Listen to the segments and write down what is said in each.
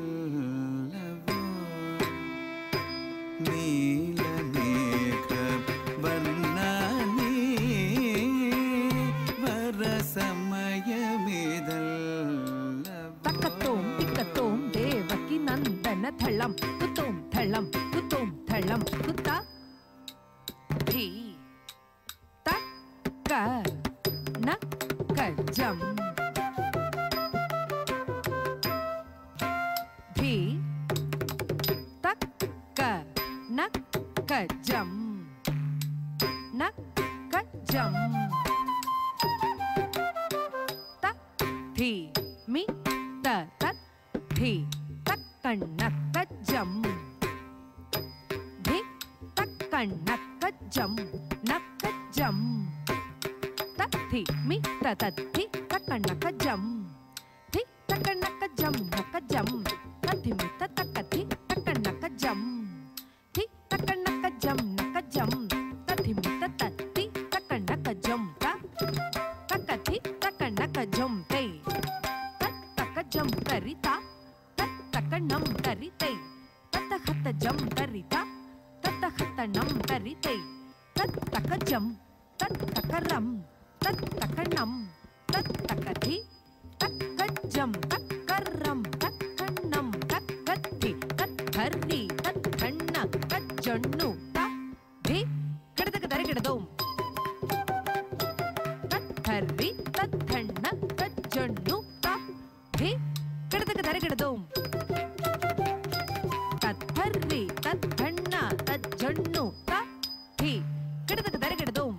ಸಮಯಮಿದಲ್ಲವೋ ನೀಲಮೇಘ ವರ್ಣ ವರ ಸಮಯಮಿದಲ್ಲವೋ ತಕ್ಕತೋಂ ತಿಕ್ಕತೋಂ ದೇವಕಿ ನಂದನ ಥಳಂ ಕುತೋಂ ಥಳಂ ಕುತೋಂ ಥಳಂ ಕುತ ಧೀ ತಕ್ಕ ನಕ್ಕ ಜಂ ಧೀ ತಕ್ಕ ನಕ್ಕ ಜಂ ನಕ್ಕ ಜಂ ತ ಧೀ ಮಿ ತ ತತ್ ಧೀ ತಕ್ಕಣ್ಣಕ್ಕ ಜಂ ಧೀ ತಕ್ಕಣ್ಣಕ್ಕ ಜಂ ನಕ್ಕ ಜಂ ತತ್ ಧೀ ಮಿ ತ ತತ್ ಧೀ ತಕ್ಕಣ್ಣಕ್ಕ ಜಂ ಧೀ ತಕ್ಕಣ್ಣಕ್ಕ ಜಂ ನಕ್ಕ ಜಂ ತತ್ ಧೀ ಮಿ ತ ತಕ್ಕ ಧೀ ತಕ್ಕಣ್ಣಕ್ಕ ಜಂ ಧೀ ತಕ್ಕಣ್ಣಕ್ಕ ಜಂ ನಕ್ಕ ಜಂ ತತ್ ಧೀ ಮಿ ತ ತತ್ ಧೀ ತಕ್ಕಣ್ಣಕ್ಕ ಜಂ ತಕ್ಕ ಧೀ ತಕ್ಕಣ್ಣಕ್ಕ ಜಂ ತೈ ತಕ್ಕ ಜಂ ತರಿತಾ ತಕ್ಕ ನಂ ತರಿತೈ ತತ್ತ ಹತ್ತ ಜಂ ತರಿತಾ ತತ್ತ ಹತ್ತ ನಂ ತರಿತೈ ತಕ್ಕ ಜಂ ತಕ್ಕ ರಂ ತಕ್ಕ ನಂ ತಕ್ಕ ಧಿ ತಕ್ಕ ಜಂ ತಕ್ಕ ರಂ ತಕ್ಕ ನಂ ತಕ್ಕ ಧಿ ತಕ್ಕರ್ರಿ ತಕ್ಕಣ್ಣ ಕಜ್ಜಣ್ಣು ತ ಧಿ ಗಿಡದಕ ದರಿಗಿಡದೋಂ ತಕ್ಕರ್ರಿ ತಕ್ಕಣ್ಣ ಕಜ್ಜಣ್ಣು ತ ಧಿ ಗಿಡದಕ ದರಿಗಿಡದೋಂ ತಕ್ಕರ್ರಿ ತಕ್ಕಣ್ಣ ಕಜ್ಜಣ್ಣು ತ ಧಿ ಗಿಡದಕ ದರಿಗಿಡದೋಂ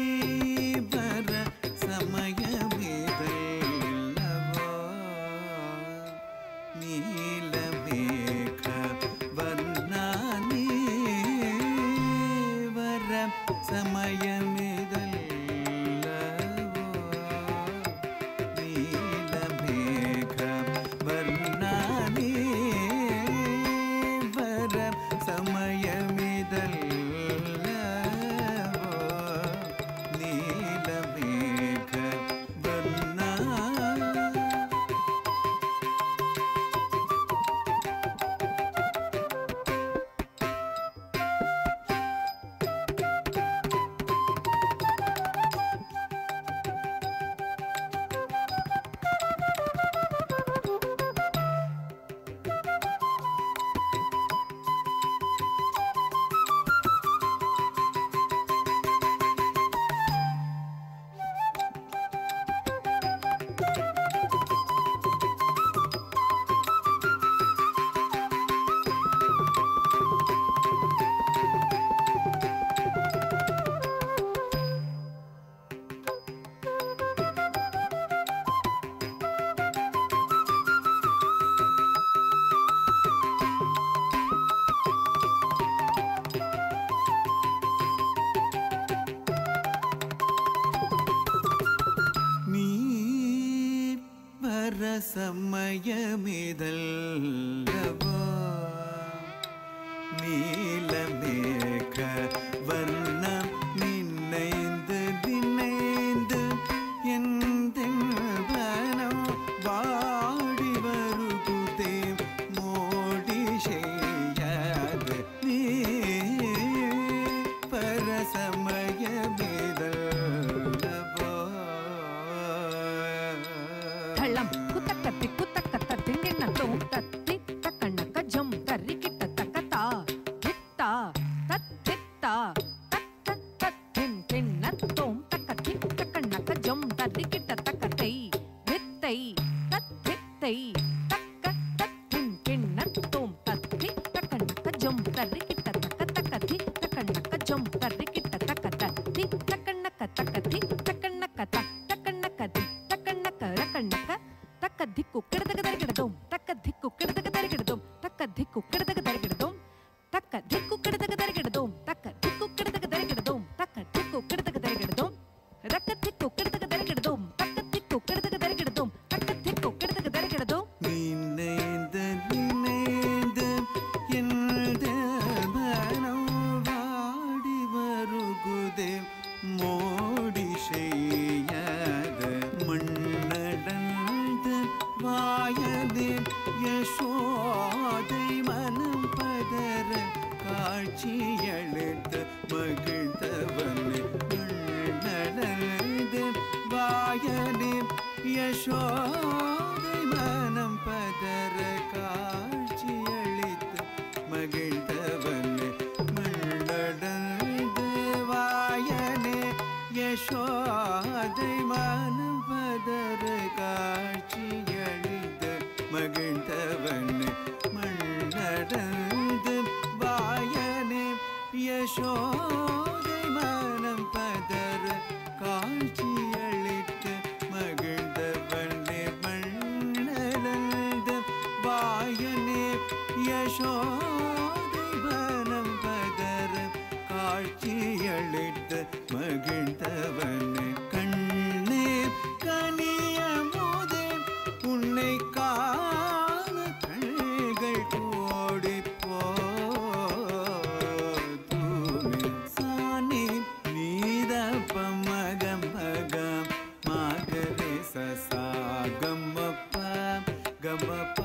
ನೀವರ ಸಮಯಮಿದಲ್ಲವೋ ನೀಲಮೇಘ ವರ್ಣ ನೀವರ ಸಮಯಮಿದಲ್ಲವೋ ನೀಲಮೇಘ ವರ್ಣ ನೀವರ ಸಮಯಮಿದಲ್ಲವೋ ನೀಲಮೇಘ ವರ್ಣ ನೀವರ ಸಮಯಮಿದಲ್ಲವೋ நீலமேக வர்ணம் நின்னைந்து நின்னைந்து எந்தென்பனம் வாடி வருகுதே மோடி செய்யாது நீ பரசமயமிதல்லவோ ಥಳಂ ಕುತಕತ್ತಿ ಕುತಕತ್ತಿ ನಿನ್ನ ತೋ ತತ್ತಿ ತಕ್ಕಣ್ಣಕ್ಕ ಜಂ ಕರ್ರಿ ಕಿಟ್ಟ ತಕ್ಕತಾ ಹಿತ್ತ ತತ್ತಿತ್ತ ತಕ್ಕ ತತ್ತಿಂ ತಿನ್ನ ತೋಂ ತಕ್ಕತ್ತಿ ತಕ್ಕಣ್ಣಕ್ಕ ಜಂ ಕರ್ರಿ ಕಿಟ್ಟ ತಕ್ಕತೈ ಹಿತ್ತೈ ತತ್ತಿತ್ತೈ ತಕ್ಕ ತತ್ತಿಂ ತಿನ್ನ ತೋಂ ತತ್ತಿ ತಕ್ಕಣ್ಣಕ್ಕ ಜಂ ಕರ್ರಿ ಕಿಟ್ಟ ತಕ್ಕ ತಕ್ಕತಿ ತಕ್ಕಣ್ಣಕ್ಕ ಜಂ ಕರ್ರಿ ಕಿಟ್ಟ ತಕ್ಕತಿ ತಕ್ಕಣ್ಣಕ್ಕ ತಕ್ಕತಿ ತಕ್ಕಣ್ಣಕ್ಕ ತಕ್ಕಣ್ಣಕ್ಕ ತಕ್ಕಣ್ಣಕ್ಕ ರಕಣ್ಣಕ್ಕ ತಕ್ಕ ದಿಕ್ಕು ಕೆಡದಗ ದರಿಗಿಡದೋಂ ತಕ್ಕ ದಿಕ್ಕು ಕೆಡದಗ ದರಿಗಿಡದೋಂ ತಕ್ಕ ದಿಕ್ಕು ಕೆಡದಗ ದರಿಗಿಡದೋಂ ತಕ್ಕ ದಿಕ್ಕು ಕೆಡದಗ ದರಿಗಿಡದೋಂ ತಕ್ಕ ದಿಕ್ಕು ಕೆಡದಗ ದರಿಗಿಡದೋಂ ತಕ್ಕ ದಿಕ್ಕು ಕೆಡದಗ ದರಿಗಿಡದೋಂ ರಕ್ಕ ದಿಕ್ಕು ಕೆಡದಗ ದರಿಗಿಡದೋಂ ತಕ್ಕ ದಿಕ್ಕು ಕೆಡದಗ ದರಿಗಿಡದೋಂ ತಕ್ಕ ದಿಕ್ಕು ಕೆಡದಗ ದರಿಗಿಡದೋಂ நினைந்து நினைந்து எந்த வாயனே யசோதை மனம் பதற காட்சியளித்த மகிழ்ந்தவனே நடந்து வாயனே யசோதை மனம் பதற காட்சியளித்த மகிழ்ந்தவனே நடந்து வாயனே யசோதை மனம் பதற காட்சியளித்த மகிழ்ந்தவனே நடந்து வாயனே யசோதை மனம் பதற காட்சியளித்த மகிழ்ந்தவனே நடந்து வாயனே யசோதை மனம் பதற காட்சியளித்த மகிழ்ந்தவனே கண்ணே கனியமுதே உன்னை காண கண்கள் கோடி போதுமே சானி நீதப்ப மகம் மகம் மாகரே சசா கம்மப்ப கம்மப்ப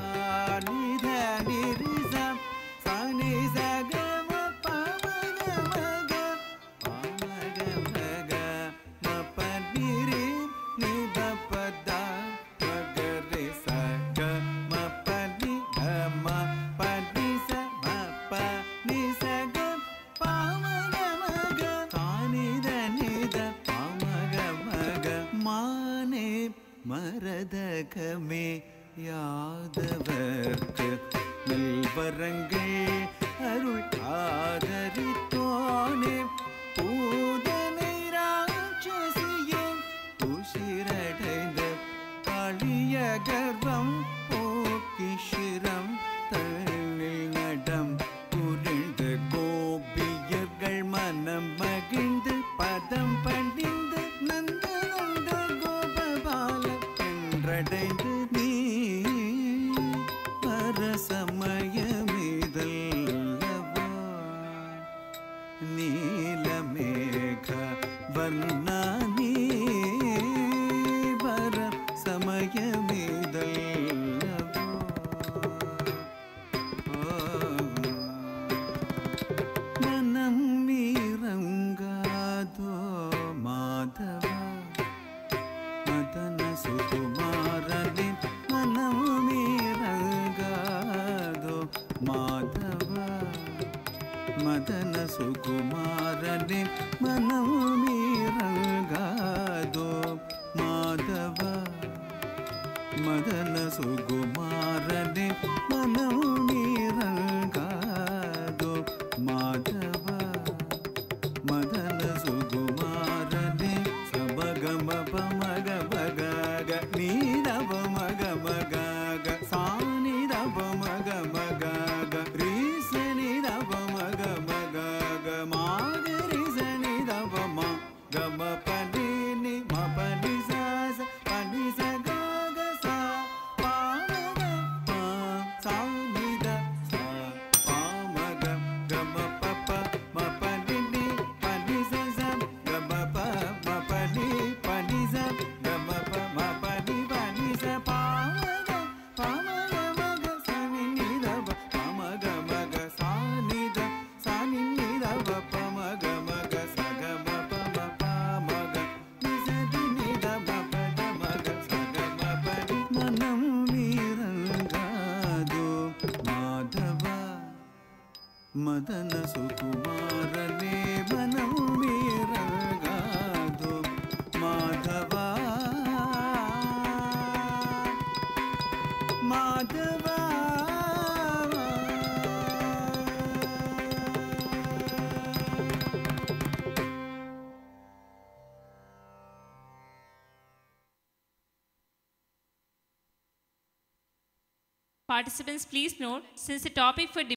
நித நிரிசம் சானி சகமப்ப மக மக மக மப்ப நிரி நிதப்பத மகரே சக மப்ப நி கம பதி ச மப்ப நி சக பாமக மக சானித நித பாமக மக மானே மரதகமே யாதவர்க்கு நல்வரங்கள் அருள் ஆதரித்தோனே பூதனை ராட்சசியே துஷிரடைந்த காளிய கர்வம் போக்கிஷிரம் தன்னில் நடம் புரிந்து கோபியர்கள் மனம் மகிழ்ந்து பதம் பணிந்து நந்த நந்த கோபபால என்றடைந்து நீ பரசமயமிதல்லவா நீலமேக வர்ணா நீ பரசமயமிதல்லவா மனம் மீறங்காதோ மாதவா மதன சுகுமாரனே மனம் மீறங்காதோ மாதவா மதன சுகுமாரனே மனம் மீறங்காதோ மாதவா மதன சுகுமாரனே மனம் மீறங்காதோ மாதவா மதன சுகுமாரனே சபகம பமக பகக நீதவ மக மகக சானிதவ மக மகக ரீசனிதவ மக மகக மாகரிசனிதவ மா கம பனினி மபனி சாச பனி சகக சா பாமக பா சானித சா பாமக கம பப மபனினி பனி சச கம ப மபனி பனி ச கம ப மபனி பனி ச பாமக பாமக மக சானிதவ பாமக மக சானித சானிதவ பமக மக சகம பம பாமக நிசதினிதவ பத மக சகம படி மனம் மீறங்காதோ மாதவா மதன சுகுமாரனே மனம் மீறங்காதோ மாதவா மாதவா Participants, please note, since the topic for